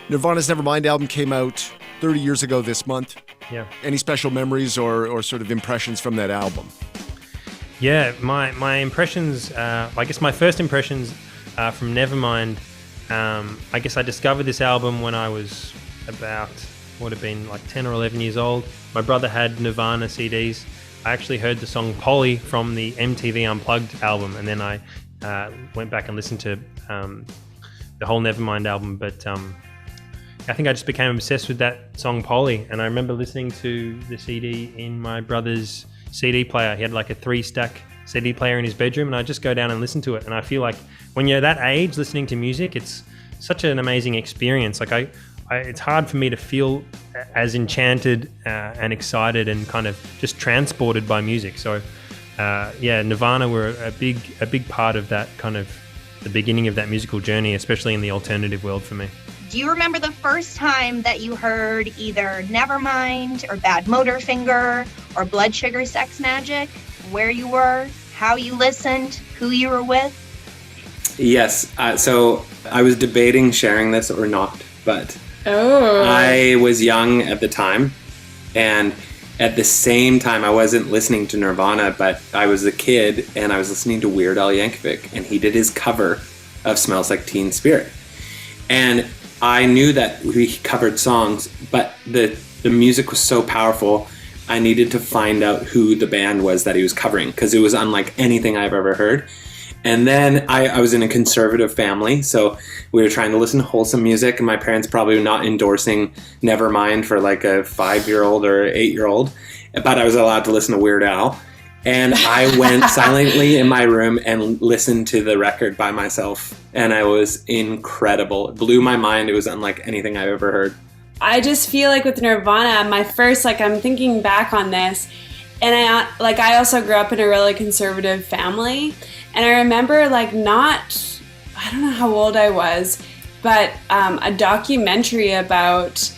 Nirvana's Nevermind album came out 30 years ago this month. Yeah. Any special memories or sort of impressions from that album? Yeah, my impressions, I guess my first impressions from Nevermind, I guess I discovered this album when I was about, would have been like 10 or 11 years old. My brother had Nirvana CDs. I actually heard the song Polly from the MTV Unplugged album, and then I went back and listened to the whole Nevermind album. But I think I just became obsessed with that song Polly, and I remember listening to the CD in my brother's CD player. He had like a 3-stack CD player in his bedroom, and I just go down and listen to it. And I feel like when you're that age listening to music, it's such an amazing experience. Like it's hard for me to feel as enchanted and excited and kind of just transported by music. So Nirvana were a big part of that kind of the beginning of that musical journey, especially in the alternative world for me. Do you remember the first time that you heard either Nevermind or Bad Motorfinger or Blood Sugar Sex Magik? Where you were, how you listened, who you were with? Yes. So I was debating sharing this or not, but I was young at the time, and at the same time I wasn't listening to Nirvana, but I was a kid and I was listening to Weird Al Yankovic, and he did his cover of Smells Like Teen Spirit. And I knew that he covered songs, but the music was so powerful, I needed to find out who the band was that he was covering, because it was unlike anything I've ever heard. And then I was in a conservative family, so we were trying to listen to wholesome music, and my parents probably not endorsing Nevermind for like a 5-year-old or 8-year-old, but I was allowed to listen to Weird Al. And I went silently in my room and listened to the record by myself, and I was incredible. It blew my mind. It was unlike anything I've ever heard. I just feel like with Nirvana, my first, I'm thinking back on this, and I also grew up in a really conservative family, and I remember I don't know how old I was, but a documentary about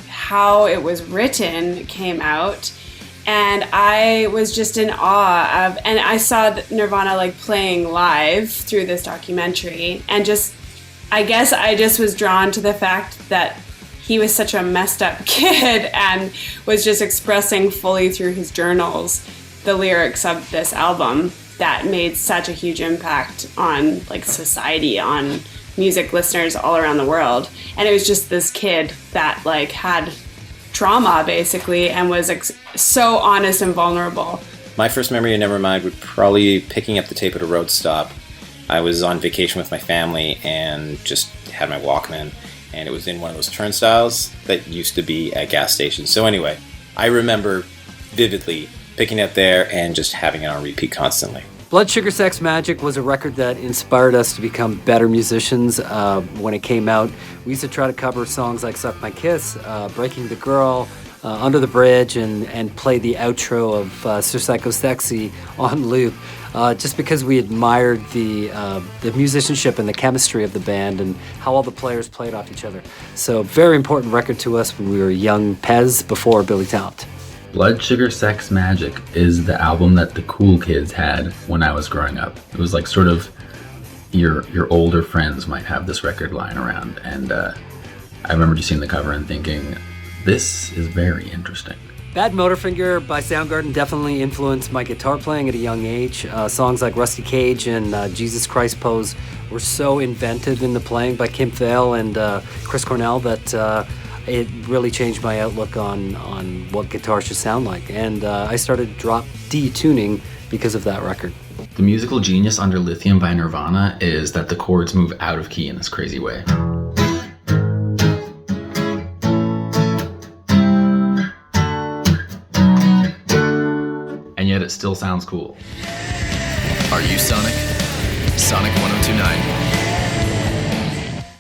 how it was written came out, and I was just in awe of, and I saw Nirvana playing live through this documentary, and I guess I just was drawn to the fact that he was such a messed up kid and was just expressing fully through his journals the lyrics of this album that made such a huge impact on society, on music listeners all around the world. And it was just this kid that had trauma basically and was so honest and vulnerable. My first memory of Nevermind would probably picking up the tape at a road stop. I was on vacation with my family and just had my Walkman, and it was in one of those turnstiles that used to be at gas stations. So anyway, I remember vividly picking it there and just having it on repeat constantly. Blood Sugar Sex Magik was a record that inspired us to become better musicians. When it came out, we used to try to cover songs like Suck My Kiss, Breaking the Girl, Under the Bridge, and play the outro of Sir Psycho Sexy on loop, just because we admired the musicianship and the chemistry of the band and how all the players played off each other. So very important record to us when we were young Pez before Billy Talent. Blood Sugar Sex Magik is the album that the cool kids had when I was growing up. It was sort of your older friends might have this record lying around, and I remember just seeing the cover and thinking, this is very interesting. Bad Motorfinger by Soundgarden definitely influenced my guitar playing at a young age. Songs like Rusty Cage and Jesus Christ Pose were so inventive in the playing by Kim Thayil and Chris Cornell that it really changed my outlook on what guitar should sound like. And I started drop D tuning because of that record. The musical genius under Lithium by Nirvana is that the chords move out of key in this crazy way. And yet it still sounds cool. Are you Sonic? Sonic 1029.